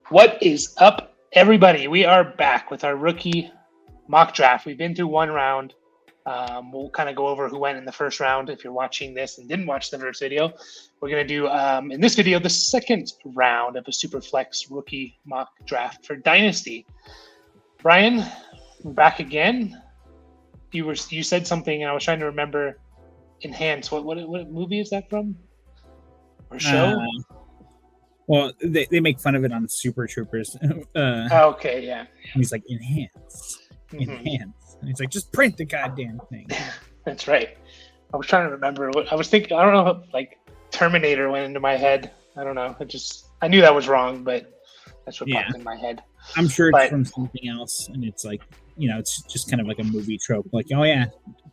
What is up, everybody? We are back with our rookie mock draft. We've been through one round. We'll kind of go over who went in the first round. If you're watching this and didn't watch the first video, we're going to do, in this video, the second round of a Superflex rookie mock draft for Dynasty. Brian, we're back again. You said something, and I was trying to remember. Enhance. What movie is that from? Or show? Well, they make fun of it on Super Troopers. Okay, yeah. And he's like, enhance. And he's like, just print the goddamn thing. That's right. I was trying to remember what I was thinking. I don't know if like Terminator went into my head. I don't know. I knew that was wrong, but that's what popped in my head. I'm sure it's from something else, and it's like, it's just kind of like a movie trope. Like, oh yeah,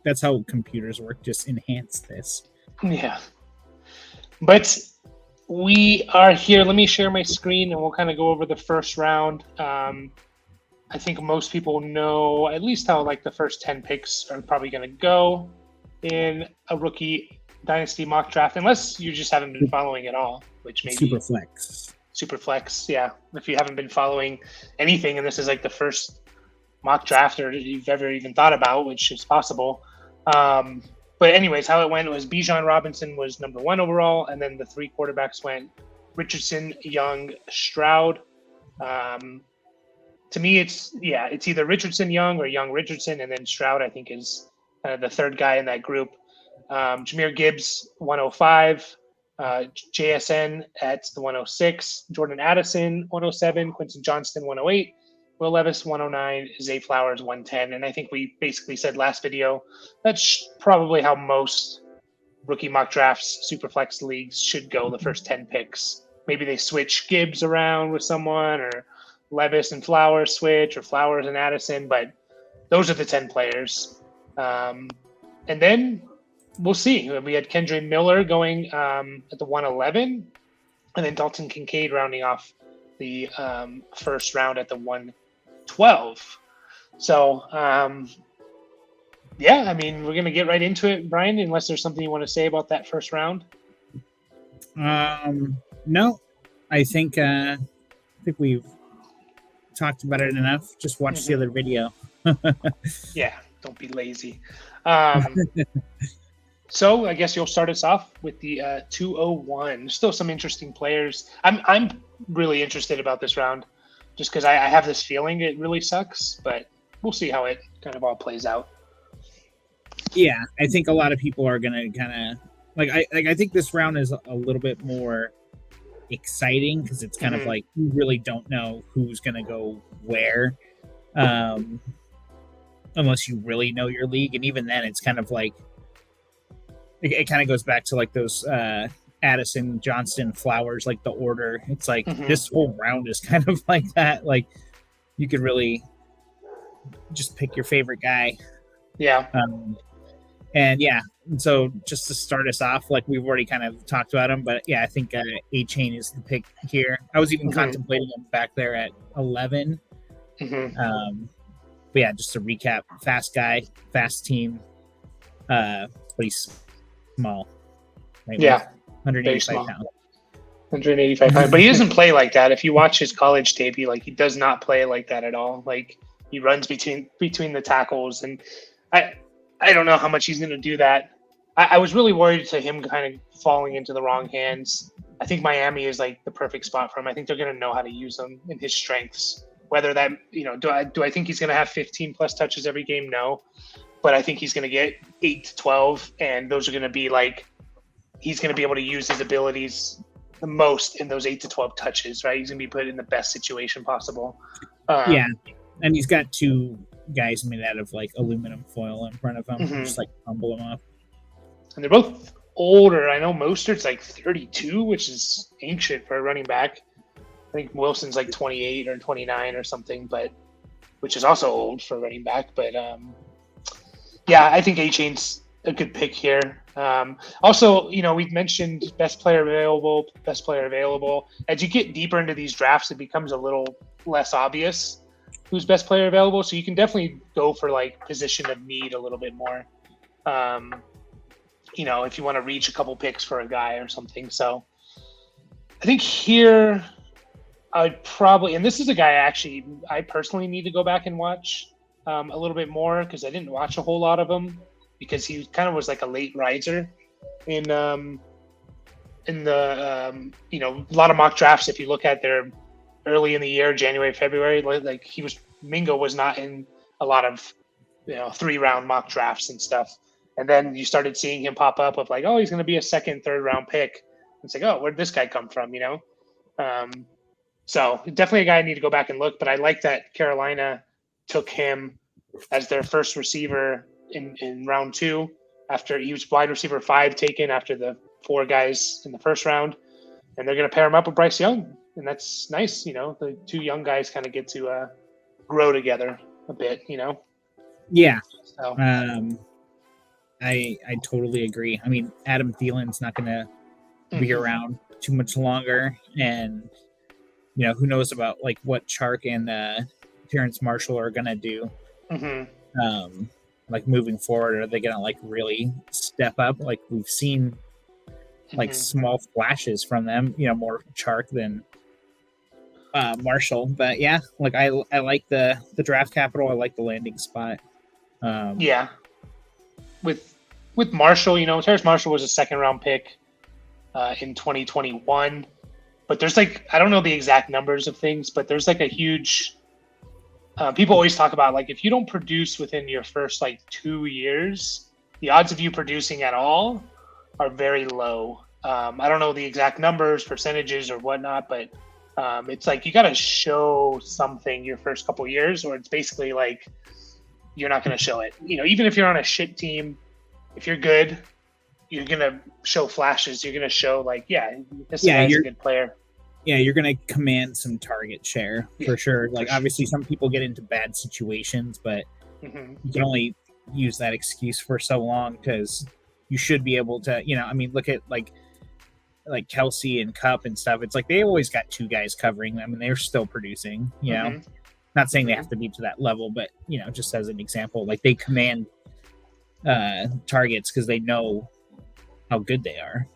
that's how computers work. Just enhance this. Yeah. But we are here. Let me share my screen, and we'll kind of go over the first round. I think most people know at least how like the first 10 picks are probably going to go in a rookie Dynasty mock draft, unless you just haven't been following at all, which maybe Superflex, yeah. If you haven't been following anything, and this is like the first mock draft or you've ever even thought about, which is possible. But anyways, how it went was Bijan Robinson was number 1 overall, and then the 3 quarterbacks went Richardson, Young, Stroud. To me, it's either Richardson, Young, or Young, Richardson, and then Stroud, I think, is kind of the third guy in that group. Jahmyr Gibbs, 105. JSN at the 106. Jordan Addison, 107. Quinton Johnston, 108. Will Levis, 109. Zay Flowers, 110. And I think we basically said last video, that's probably how most rookie mock drafts, Superflex leagues should go the first 10 picks. Maybe they switch Gibbs around with someone, or Levis and Flowers switch, or Flowers and Addison, but those are the 10 players. And then we'll see. We had Kendre Miller going at the 111, and then Dalton Kincaid rounding off the first round at the 112. So, yeah, I mean, we're going to get right into it, Brian, unless there's something you want to say about that first round. No, I think we've talked about it enough. Just watch the other video. Yeah, don't be lazy. So I guess you'll start us off with the 201. Still some interesting players. I'm really interested about this round, just because I have this feeling it really sucks, but we'll see how it kind of all plays out. Yeah, I think a lot of people are gonna kind of I think this round is a little bit more exciting because it's kind of like you really don't know who's gonna go where, unless you really know your league, and even then, it's kind of like it kind of goes back to like those Addison, Johnston, Flowers, like the order. It's like this whole round is kind of like that. Like you could really just pick your favorite guy. Yeah. And yeah, so just to start us off, like we've already kind of talked about him, but yeah, I think A-Chain is the pick here. I was even contemplating him back there at 11. But yeah, just to recap, fast guy, fast team, but he's small. Right? Yeah. 185 pounds. 185 pounds. But he doesn't play like that. If you watch his college tape, he does not play like that at all. Like he runs between the tackles, and I don't know how much he's going to do that. I was really worried to him kind of falling into the wrong hands. I think Miami is like the perfect spot for him. I think they're going to know how to use him in his strengths. Whether that, do I think he's going to have 15 plus touches every game? No. But I think he's going to get 8 to 12, and those are going to be like, he's going to be able to use his abilities the most in those 8 to 12 touches, right? He's going to be put in the best situation possible. Yeah. And he's got 2 guys made out of like aluminum foil in front of him, just like tumble them up. And they're both older. I know Mostert's like 32, which is ancient for a running back. I think Wilson's like 28 or 29 or something, but which is also old for a running back. But yeah, I think A-Chain's a good pick here. Also, we've mentioned best player available. As you get deeper into these drafts, it becomes a little less obvious who's best player available. So you can definitely go for like position of need a little bit more. If you want to reach a couple picks for a guy or something. So I think here I'd probably, and this is a guy I personally need to go back and watch a little bit more because I didn't watch a whole lot of him because he kind of was like a late riser in the a lot of mock drafts. If you look at their early in the year, January, February, like Mingo was not in a lot of 3-round mock drafts and stuff. And then you started seeing him pop up of like, oh, he's going to be a second, third round pick. It's like, oh, where'd this guy come from? So definitely a guy I need to go back and look. But I like that Carolina took him as their first receiver in round 2 after he was wide receiver 5 taken after the 4 guys in the first round. And they're going to pair him up with Bryce Young. And that's nice. The 2 young guys kind of get to grow together a bit, Yeah. So. I totally agree. I mean, Adam Thielen's not going to be around too much longer. And, who knows about like what Chark and Terrence Marshall are going to do. Like moving forward, are they going to like really step up? Like we've seen like small flashes from them, more Chark than Marshall. But yeah, like I like the draft capital. I like the landing spot. Yeah. With Marshall, Terrence Marshall was a second round pick in 2021. But there's like, I don't know the exact numbers of things, but there's like a huge, people always talk about like, if you don't produce within your first like 2 years, the odds of you producing at all are very low. I don't know the exact numbers, percentages or whatnot, but it's like, you got to show something your first couple years, or it's basically like, you're not going to show it. Even if you're on a shit team, if you're good, you're going to show flashes. You're going to show like, this guy's a good player. Yeah, you're going to command some target share for sure. Like obviously some people get into bad situations, but you can only use that excuse for so long because you should be able to, look at like Kelsey and Cup and stuff. It's like they always got 2 guys covering them and they're still producing, Not saying they have to be to that level, but, just as an example, like they command targets because they know how good they are,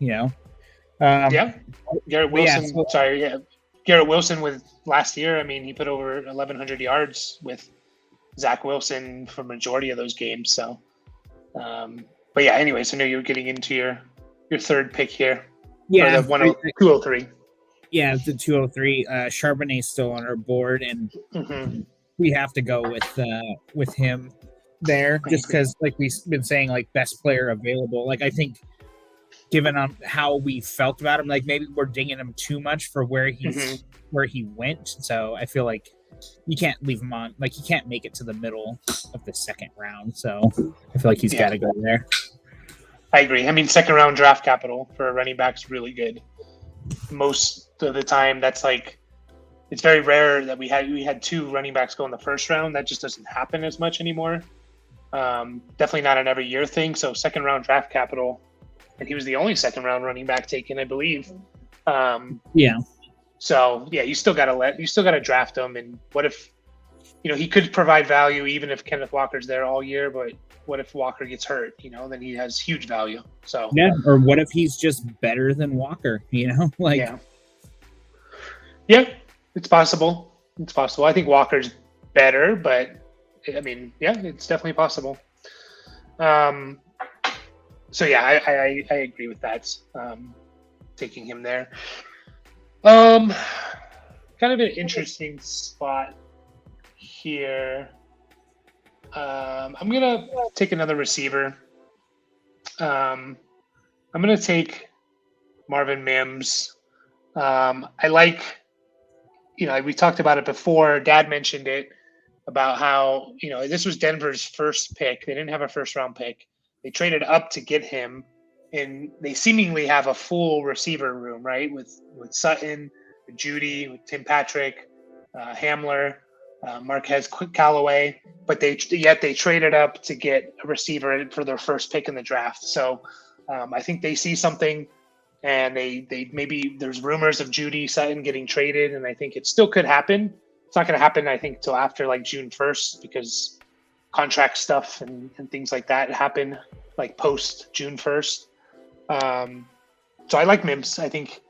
Garrett Wilson. Garrett Wilson with last year. I mean, he put over 1,100 yards with Zach Wilson for majority of those games. So, but yeah. Anyways, I know you were getting into your third pick here. Yeah, the 203. Yeah, the 203. Charbonnet's still on our board, and we have to go with him there, just because, like we've been saying, like best player available. Like I think, given on how we felt about him, like maybe we're dinging him too much for where he went. So I feel like you can't leave him on. Like he can't make it to the middle of the second round. So I feel like he's got to go there. I agree. I mean, second round draft capital for a running back is really good. Most of the time, that's like, it's very rare that we had 2 running backs go in the first round. That just doesn't happen as much anymore. Definitely not an every year thing. So second round draft capital, and he was the only second round running back taken, I believe. So you still gotta draft him. And what if, he could provide value even if Kenneth Walker's there all year, but what if Walker gets hurt? Then he has huge value. So or what if he's just better than Walker? It's possible. I think Walker's better, but I mean, it's definitely possible. So I agree with that. Taking him there. Kind of an interesting spot here. I'm gonna take another receiver. I'm gonna take Marvin Mims. I like, we talked about it before. Dad mentioned it about how, this was Denver's first pick. They didn't have a first round pick. They traded up to get him, and they seemingly have a full receiver room, right? With Sutton, with Judy, with Tim Patrick, Hamler, Marquez Callaway, but they traded up to get a receiver for their first pick in the draft. So I think they see something, and they maybe there's rumors of Judy Sutton getting traded, and I think it still could happen. It's not going to happen, I think, till after like June 1st because contract stuff and things like that happen like post June 1st. So I like Mims. I think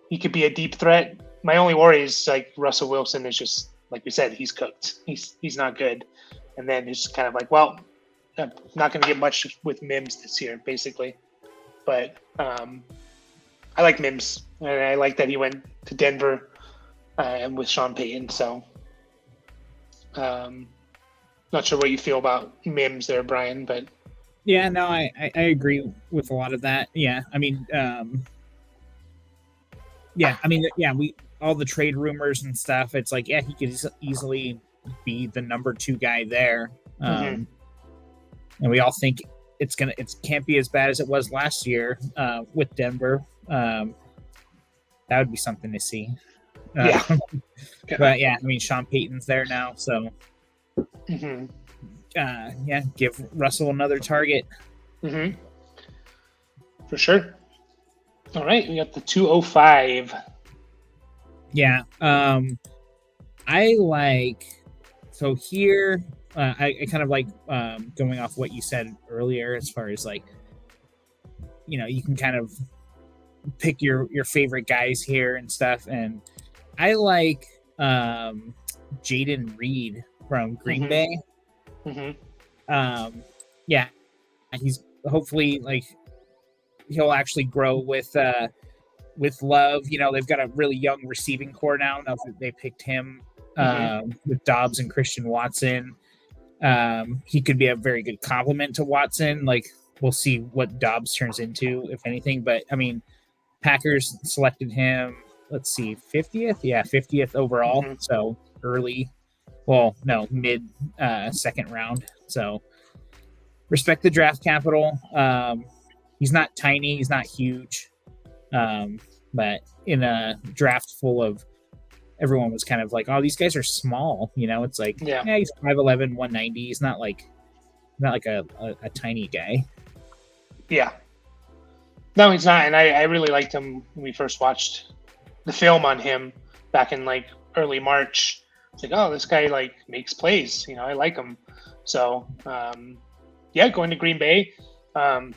he could be a deep threat. my only worry is like Russell Wilson is just like we said, he's cooked. He's not good, and then it's kind of like, well, I'm not going to get much with Mims this year, basically. But I like Mims, and I like that he went to Denver and with Sean Payton. So, not sure what you feel about Mims there, Brian, but yeah, no, I agree with a lot of that. Yeah, I mean, we all the trade rumors and stuff. It's like, yeah, he could easily be the number 2 guy there, and we all think it can't be as bad as it was last year with Denver. That would be something to see. Yeah. But yeah, I mean, Sean Payton's there now, so give Russell another target. For sure. All right, we got the 205. Yeah, I like. So here, I kind of like going off what you said earlier, as far as like, you can kind of pick your favorite guys here and stuff, and I like Jaden Reed from Green Bay. Yeah, he's hopefully like he'll actually grow with Love. They've got a really young receiving core now. Now that they picked him with Dobbs and Christian Watson, he could be a very good complement to Watson. Like, we'll see what Dobbs turns into, if anything. But I mean, Packers selected him. Let's see, 50th? Yeah, 50th overall. So early. Well, no, mid second round. So respect the draft capital. He's not tiny. He's not huge. But in a draft full of everyone was kind of like, oh, these guys are small. It's like, yeah he's 5'11", 190. He's not like a tiny guy. Yeah. No, he's not. And I really liked him when we first watched the film on him back in like early March. It's like, oh, this guy like makes plays. I like him. So, going to Green Bay. I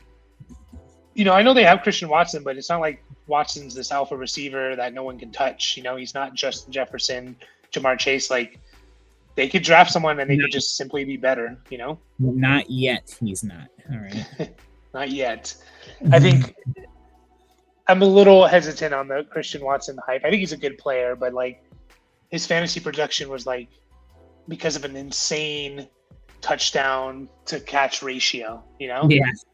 know they have Christian Watson, but it's not like Watson's this alpha receiver that no one can touch. He's not Justin Jefferson, Jamar Chase. Like, they could draft someone and they could just simply be better. Not yet. He's not. All right. Not yet. I think I'm a little hesitant on the Christian Watson hype. I think he's a good player, but like his fantasy production was like because of an insane touchdown to catch ratio. Yeah.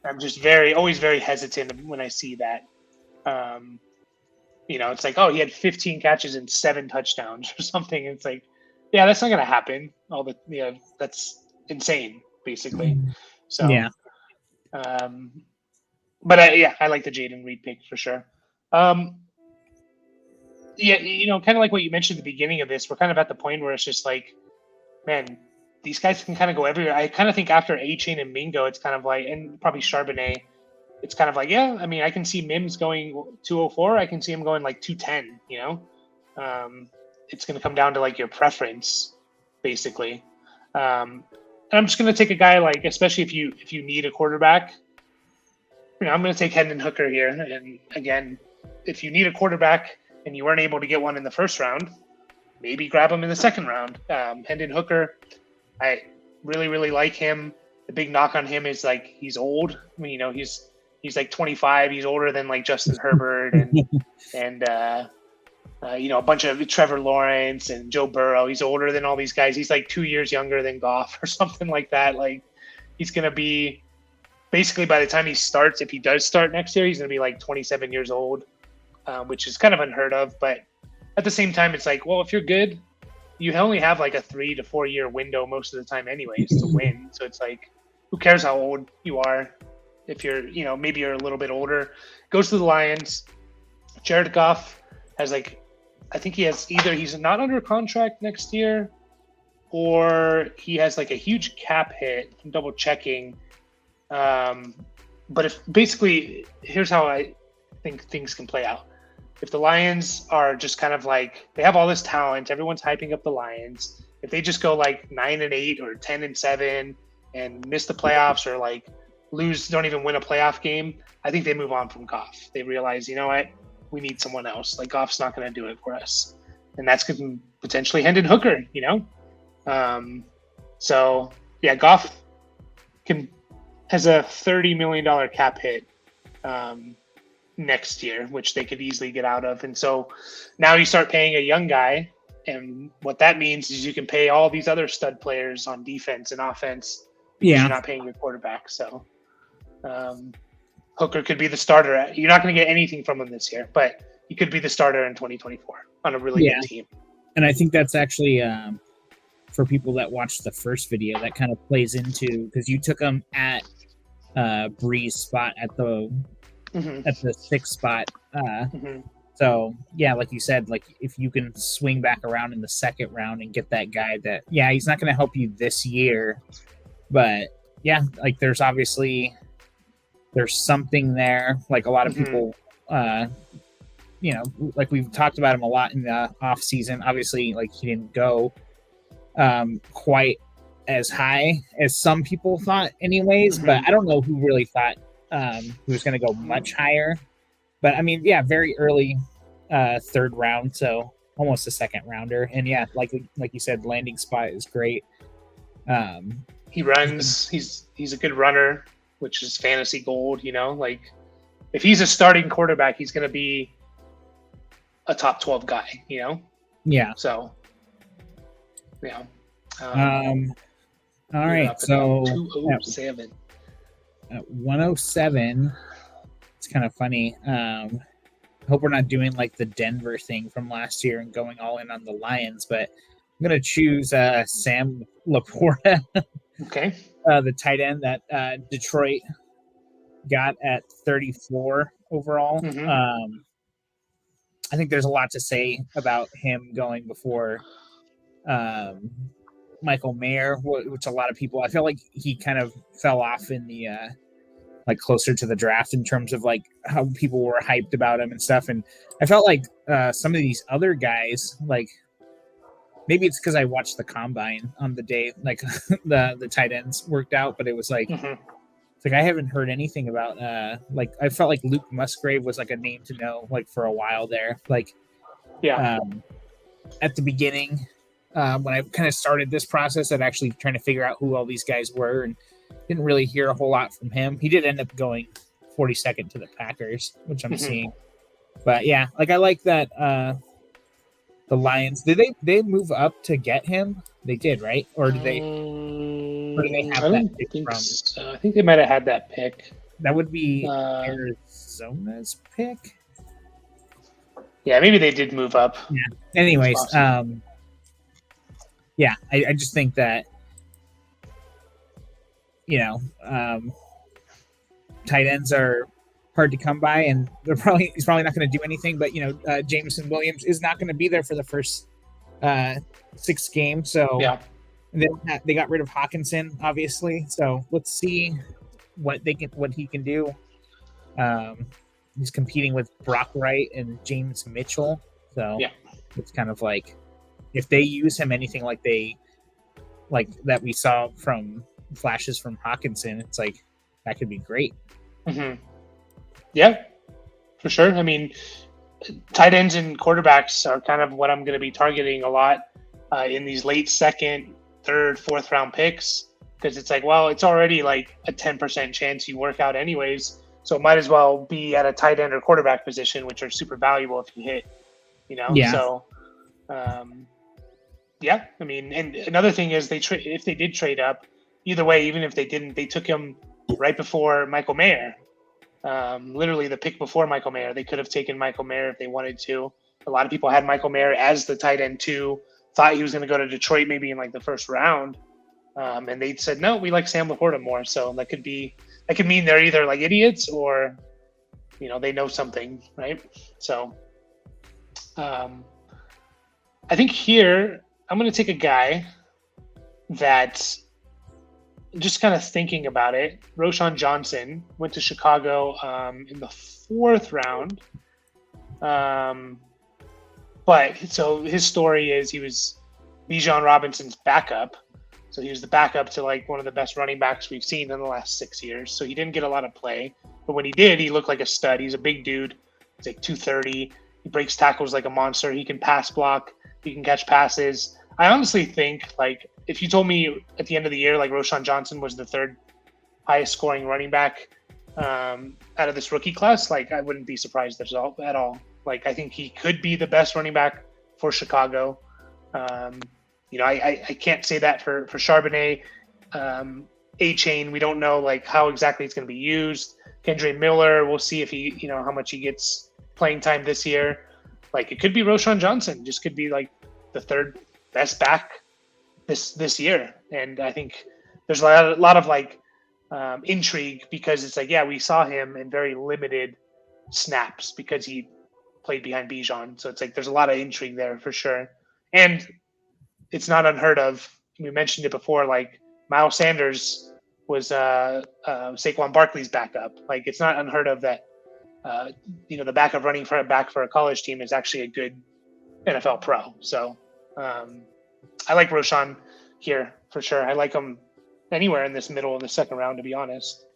I'm just always very hesitant when I see that. It's like, oh, he had 15 catches and 7 touchdowns or something. It's like, yeah, that's not going to happen. That's insane, basically. So, yeah. But I like the Jaden Reed pick for sure. Kind of like what you mentioned at the beginning of this, we're kind of at the point where it's just like, man, these guys can kind of go everywhere. I kind of think after A-Chain and Mingo, it's kind of like, and probably Charbonnet, it's kind of like, yeah, I mean, I can see Mims going 204. I can see him going like 210, it's going to come down to like your preference, basically. And I'm just going to take a guy like, especially if you need a quarterback, I'm going to take Hendon Hooker here. And again, if you need a quarterback and you weren't able to get one in the first round, maybe grab him in the second round. Hendon Hooker, I really, really like him. The big knock on him is like he's old. I mean, he's like 25. He's older than like Justin Herbert and a bunch of Trevor Lawrence and Joe Burrow. He's older than all these guys. He's like 2 years younger than Goff or something like that. Like, he's going to be basically, by the time he starts, if he does start next year, he's going to be like 27 years old, which is kind of unheard of. But at the same time, it's like, well, if you're good, you only have like a 3 to 4 year window most of the time anyways to win. So it's like, who cares how old you are? If you're, maybe you're a little bit older, goes to the Lions. Jared Goff has like, I think he has either he's not under contract next year or he has like a huge cap hit. I'm double checking. But here's how I think things can play out. If the Lions are just kind of like, they have all this talent, everyone's hyping up the Lions. If they just go like 9-8 or 10-7 and miss the playoffs or like don't even win a playoff game, I think they move on from Goff. They realize, you know what, we need someone else. Like, Goff's not going to do it for us. and that's potentially Hendon Hooker. So yeah, Goff has a $30 million cap hit next year, which they could easily get out of. And so now you start paying a young guy, and what that means is you can pay all these other stud players on defense and offense because you're not paying your quarterback. So Hooker could be the starter. You're not going to get anything from him this year, but he could be the starter in 2024 on a really good team. And I think that's actually for people that watched the first video, that kind of plays into, because you took him at Bree's spot at the at the 6th spot. So yeah, like you said, like if you can swing back around in the 2nd round and get that guy that, he's not going to help you this year, but yeah, like there's something there. Like a lot of people, like we've talked about him a lot in the off season. Obviously, like he didn't go quite as high as some people thought anyways, but I don't know who really thought he was going to go much higher. But I mean, very early 3rd round, so almost a 2nd rounder. And like you said, landing spot is great. He runs. He's a good runner, which is fantasy gold. Like if he's a starting quarterback, he's going to be a top 12 guy. So all right. So 207. At 107. It's kind of funny. I hope we're not doing like the Denver thing from last year and going all in on the Lions, but I'm going to choose Sam Laporta. Okay. The tight end that Detroit got at 34 overall. I think there's a lot to say about him going before Michael Mayer, which a lot of people, I feel like he kind of fell off in the like closer to the draft in terms of like how people were hyped about him and stuff. And I felt like some of these other guys, like maybe it's because I watched the combine on the day, like the tight ends worked out, but it was like, it's like I haven't heard anything about like I felt like Luke Musgrave was like a name to know like for a while there. Like at the beginning, when I kind of started this process of actually trying to figure out who all these guys were, and didn't really hear a whole lot from him. He did end up going 42nd to the Packers, which I'm seeing. But yeah, like I like that the Lions, did they move up to get him? They did, right? Or did they have that pick from? So. I think they might have had that pick. That would be Arizona's pick. Yeah, maybe they did move up. Yeah. Anyways, I just think that tight ends are hard to come by, and he's probably not going to do anything. But Jameson Williams is not going to be there for the first 6 games. So and then they got rid of Hawkinson, obviously. So let's see what he can do. He's competing with Brock Wright and James Mitchell. So it's kind of like if they use him anything like that we saw from flashes from Hawkinson, it's like that could be great. Yeah, for sure. I mean, tight ends and quarterbacks are kind of what I'm going to be targeting a lot in these late 2nd, 3rd, 4th round picks, because it's like, well, it's already like a 10% chance you work out anyways, so it might as well be at a tight end or quarterback position, which are super valuable if you hit, So I mean, and another thing is if they did trade up, either way, even if they didn't, they took him right before Michael Mayer. Literally the pick before Michael Mayer. They could have taken Michael Mayer if they wanted to. A lot of people had Michael Mayer as the tight end 2, thought he was going to go to Detroit maybe in like the 1st round. And they said, no, we like Sam Laporta more. So that could mean they're either like idiots or, they know something, right? So I think here I'm going to take a guy that, just kind of thinking about it, Roschon Johnson went to Chicago in the 4th round. But so his story is he was Bijan Robinson's backup. So he was the backup to like one of the best running backs we've seen in the last 6 years. So he didn't get a lot of play. But when he did, he looked like a stud. He's a big dude. He's like 230. He breaks tackles like a monster. He can pass block. He can catch passes. I honestly think, like, if you told me at the end of the year, like, Roschon Johnson was the third highest scoring running back out of this rookie class, like, I wouldn't be surprised at all. Like, I think he could be the best running back for Chicago. I can't say that for Charbonnet. A-Chain, we don't know, like, how exactly it's going to be used. Kendre Miller, we'll see if he, how much he gets playing time this year. Like, it could be Roschon Johnson, just could be like the third best back this year. And I think there's a lot of like intrigue, because it's like, yeah, we saw him in very limited snaps because he played behind Bijan. So it's like there's a lot of intrigue there for sure. And it's not unheard of. We mentioned it before, like Miles Sanders was Saquon Barkley's backup. Like, it's not unheard of that the backup running back for a college team is actually a good NFL pro. So I like Roschon here for sure. I like him anywhere in this middle of the second round, to be honest.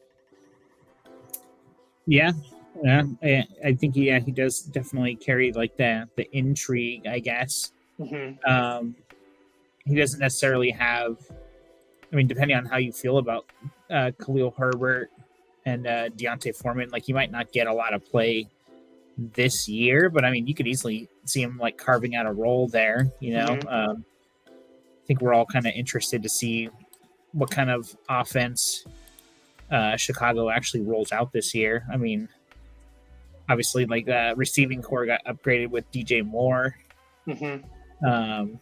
Yeah. I think he does definitely carry like the intrigue, I guess. Mm-hmm. He doesn't necessarily have. I mean, depending on how you feel about Khalil Herbert and Deontay Foreman, like, he might not get a lot of play this year, but I mean, you could easily see him like carving out a role there. Mm-hmm. I think we're all kind of interested to see what kind of offense Chicago actually rolls out this year. I mean, obviously, like, the receiving core got upgraded with DJ Moore. Mm-hmm.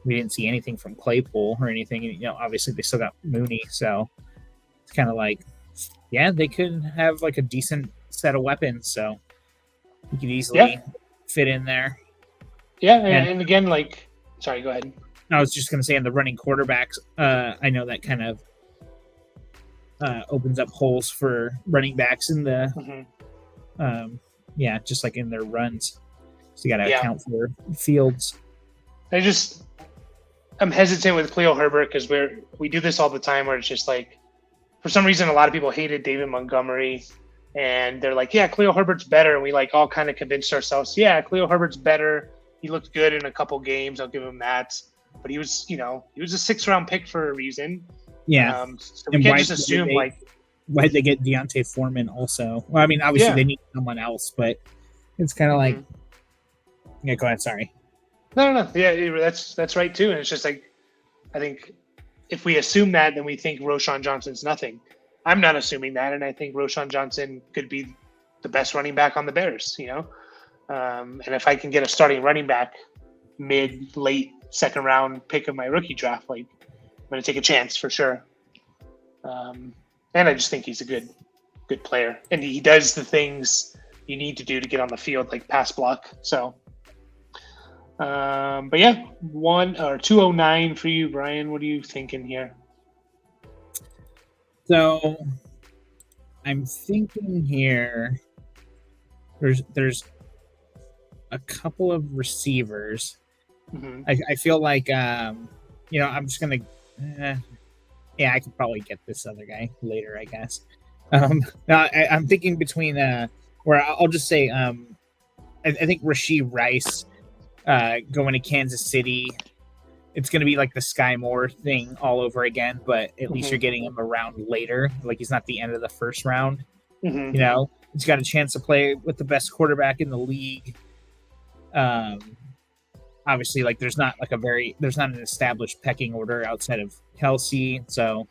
We didn't see anything from Claypool or anything. Obviously they still got Mooney, so it's kind of like, yeah, they could have like a decent set of weapons, so you could easily fit in there. Yeah, and again, like, sorry, go ahead. I was just going to say, in the running quarterbacks, I know that kind of opens up holes for running backs in the, just like in their runs. So you got to account for Fields. I'm hesitant with Khalil Herbert because we do this all the time, where it's just like, for some reason, a lot of people hated David Montgomery, and they're like, yeah, Khalil Herbert's better. And we like all kind of convinced ourselves, yeah, Khalil Herbert's better. He looked good in a couple games. I'll give him that. But he was a 6th round pick for a reason. Yeah. So we can't just assume why'd they get Deontay Foreman also? Well, I mean, obviously they need someone else, but it's kind of like, yeah, go ahead. Sorry. No. Yeah, that's right too. And it's just like, I think if we assume that, then we think Roschon Johnson's nothing. I'm not assuming that, and I think Roschon Johnson could be the best running back on the Bears. And if I can get a starting running back late second round pick of my rookie draft, like, I'm going to take a chance for sure. And I just think he's a good player, and he does the things you need to do to get on the field, like pass block. So. But yeah, 209 for you, Brian. What are you thinking here? So I'm thinking here there's a couple of receivers. Mm-hmm. I feel like I'm just gonna I could probably get this other guy later, I guess. I'm thinking between where I'll just say I think Rashee Rice going to Kansas City. It's going to be like the Sky Moore thing all over again, but at least you're getting him around later. Like, he's not the end of the first round. Mm-hmm. He's got a chance to play with the best quarterback in the league. Obviously, like, there's not an established pecking order outside of Kelsey, so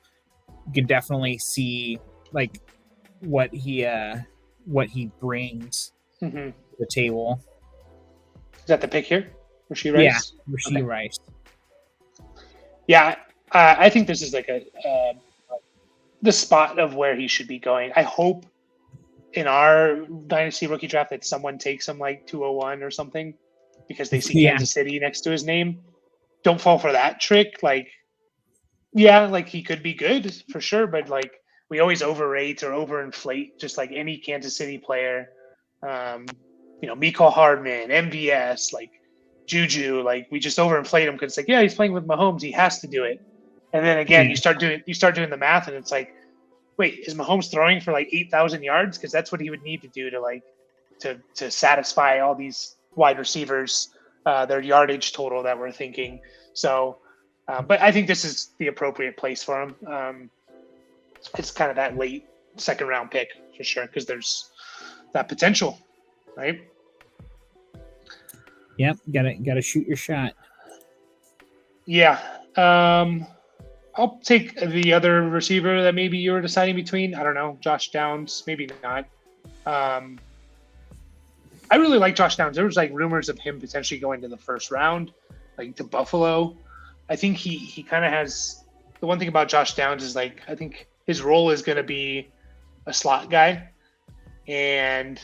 you can definitely see like what he brings to the table. Is that the pick here? Rashee Rice? Yeah, Rashee Rice. Yeah, I think this is like the spot of where he should be going. I hope in our Dynasty rookie draft that someone takes him like 201 or something because they see Kansas City next to his name. Don't fall for that trick. Like, yeah, like, he could be good for sure, but like, we always overrate or overinflate just like any Kansas City player. Mecole Hardman, MVS, like Juju, like, we just overinflate him because it's like, yeah, he's playing with Mahomes, he has to do it. And then again, you start doing the math, and it's like, wait, is Mahomes throwing for like 8,000 yards? Because that's what he would need to do to satisfy all these wide receivers their yardage total that we're thinking. So, but I think this is the appropriate place for him. It's kind of that late second round pick for sure because there's that potential, right? Yep, gotta shoot your shot. Yeah. I'll take the other receiver that maybe you were deciding between. I don't know, Josh Downs, maybe not. I really like Josh Downs. There was like rumors of him potentially going to the first round, like to Buffalo. I think he kind of has the one thing about Josh Downs is like I think his role is going to be a slot guy, and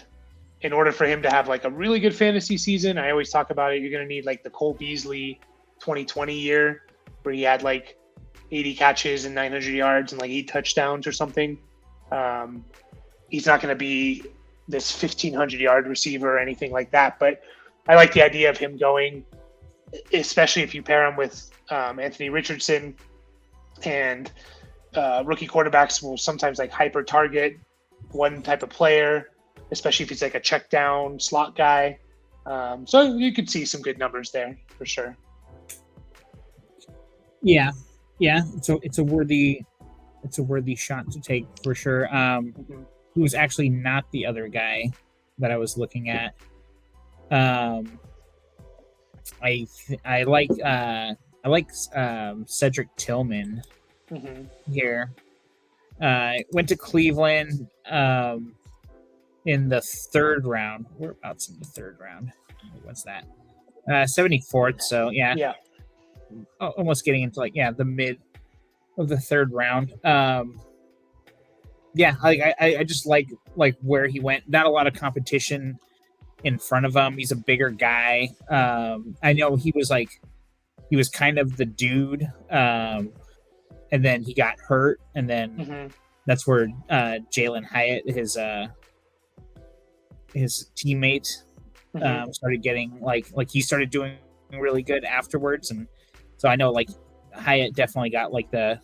in order for him to have like a really good fantasy season, I always talk about it. You're going to need like the Cole Beasley 2020 year where he had like 80 catches and 900 yards and like 8 touchdowns or something. He's not going to be this 1,500-yard receiver or anything like that. But I like the idea of him going, especially if you pair him with Anthony Richardson, and rookie quarterbacks will sometimes like hyper target one type of player, especially if he's like a check down slot guy. So you could see some good numbers there for sure. Yeah. So it's a worthy shot to take for sure. He was actually not the other guy that I was looking at. I like Cedric Tillman here. Went to Cleveland in the third round. Whereabouts in the third round? What's that? 74th. So yeah. Almost getting into like the mid of the third round. I just like where he went. Not a lot of competition in front of him. He's a bigger guy. I know he was kind of the dude, and then he got hurt, and then that's where Jalen Hyatt, his teammate, started getting like he started doing really good afterwards, and so I know like Hyatt definitely got like the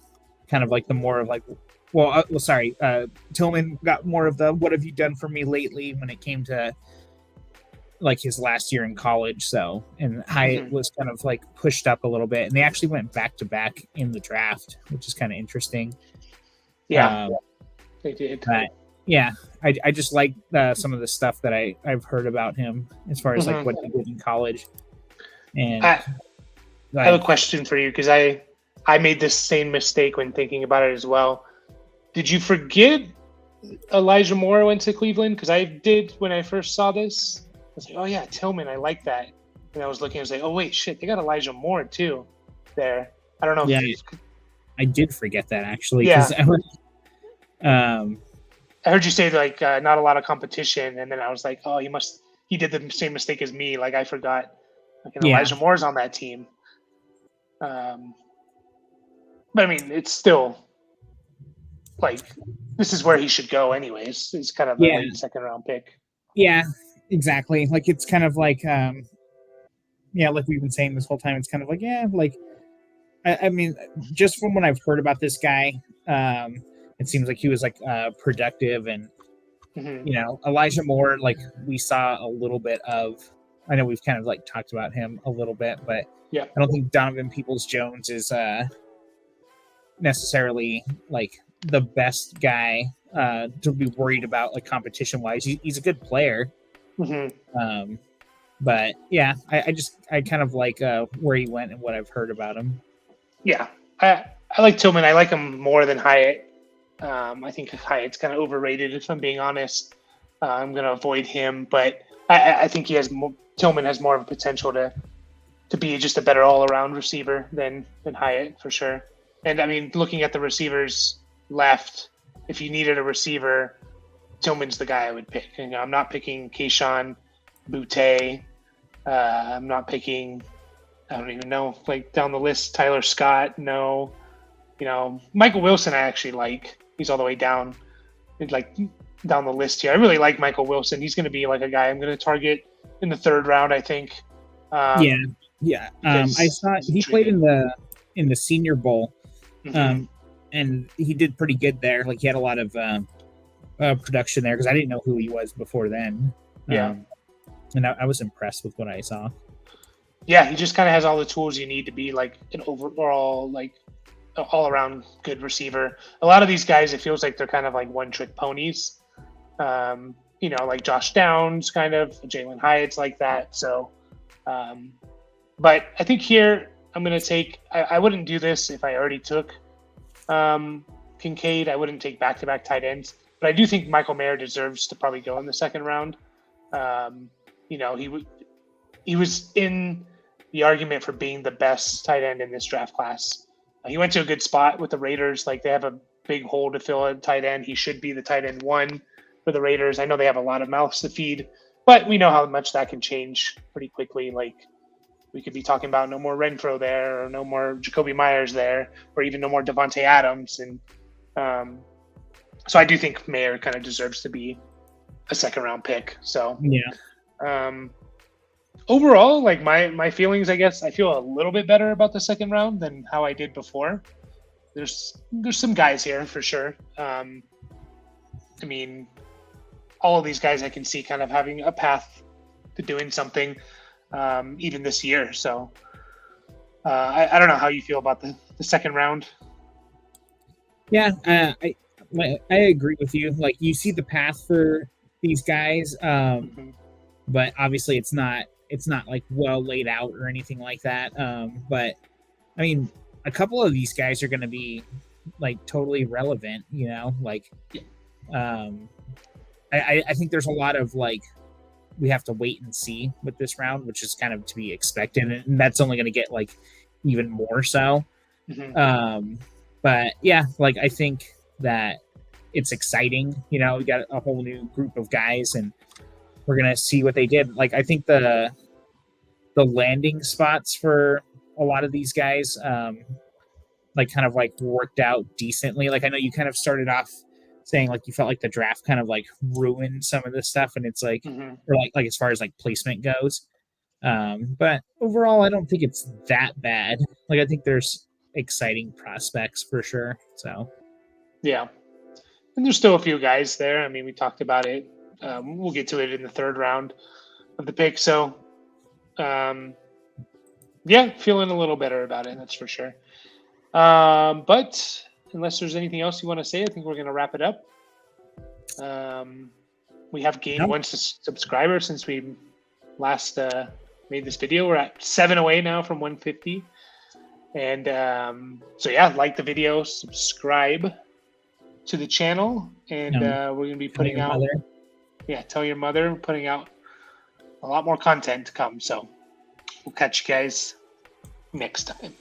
kind of like the more of like. Tillman got more of the "what have you done for me lately" when it came to like his last year in college. So, and Hyatt was kind of like pushed up a little bit, and they actually went back to back in the draft, which is kind of interesting. Yeah, they did. But yeah, I just like some of the stuff that I've heard about him as far as like what he did in college. And I have a question for you because I made this same mistake when thinking about it as well. Did you forget Elijah Moore went to Cleveland? Because I did when I first saw this. I was like, oh yeah, Tillman, I like that. And I was looking, I was like, oh wait, shit, they got Elijah Moore too there. I don't know. Yeah, I did forget that actually. Yeah. I heard you say like not a lot of competition, and then I was like, oh, he did the same mistake as me. Like I forgot, like Elijah Moore's on that team. But I mean, it's still. Like this is where he should go anyways. It's kind of a late second round pick. Yeah, exactly. Like it's kind of like like we've been saying this whole time, it's kind of like I mean, just from what I've heard about this guy, it seems like he was like productive, and Elijah Moore, like we saw a little bit of. I know we've kind of like talked about him a little bit, but I don't think Donovan Peoples-Jones is necessarily like the best guy to be worried about like competition wise. He's a good player, but yeah, I kind of like where he went and what I've heard about him. I like Tillman. I like him more than Hyatt. I think Hyatt's kind of overrated if I'm being honest. I'm gonna avoid him, but I think Tillman has more of a potential to be just a better all-around receiver than Hyatt for sure. And I mean, looking at the receivers left, if you needed a receiver, Tillman's the guy I would pick. I'm not picking Keyshawn Boutte. I'm not picking, I don't even know, like down the list, Tyler Scott. No, Michael Wilson I actually like. He's all the way down, like down the list here. I really like Michael Wilson. He's going to be like a guy I'm going to target in the third round, I think. I saw he played in the Senior Bowl. And he did pretty good there. Like he had a lot of production there because I didn't know who he was before then. And I was impressed with what I saw. yeah, he just kind of has all the tools you need to be like an overall like all around good receiver. A lot of these guys, it feels like they're kind of like one trick ponies. Like Josh Downs, kind of Jalen Hyatt's like that. So, but I think here I'm going to take. I wouldn't do this if I already took Kincaid. I wouldn't take back-to-back tight ends, but I do think Michael Mayer deserves to probably go in the second round. He was in the argument for being the best tight end in this draft class. He went to a good spot with the Raiders. Like they have a big hole to fill at tight end. He should be the tight end one for the Raiders. I know they have a lot of mouths to feed, but we know how much that can change pretty quickly. Like we could be talking about no more Renfro there, or no more Jacoby Myers there, or even no more Devontae Adams. And so I do think Mayer kind of deserves to be a second round pick. So yeah. Overall, like my feelings, I guess I feel a little bit better about the second round than how I did before. There's some guys here for sure. I mean, all of these guys I can see kind of having a path to doing something even this year. So I don't know how you feel about the second round. Yeah, I agree with you. Like you see the path for these guys, but obviously it's not like well laid out or anything like that. But I mean, a couple of these guys are going to be like totally relevant, like, I think there's a lot of like, we have to wait and see with this round, which is kind of to be expected. And that's only going to get like even more so. But yeah, like, I think that it's exciting, we got a whole new group of guys and we're going to see what they did. Like, I think the landing spots for a lot of these guys, like kind of like worked out decently. Like, I know you kind of started off saying like you felt like the draft kind of like ruined some of this stuff, and it's like, or like as far as like placement goes. But overall, I don't think it's that bad. Like, I think there's exciting prospects for sure. So yeah, and there's still a few guys there. I mean, we talked about it. We'll get to it in the third round of the pick. So, yeah, feeling a little better about it. That's for sure. But unless there's anything else you want to say, I think we're going to wrap it up. We have gained one subscriber since we last made this video. We're at 7 away now from 150. And so, yeah, like the video, subscribe to the channel, and we're going to be putting out... Yeah, tell your mother. We're putting out a lot more content to come. So we'll catch you guys next time.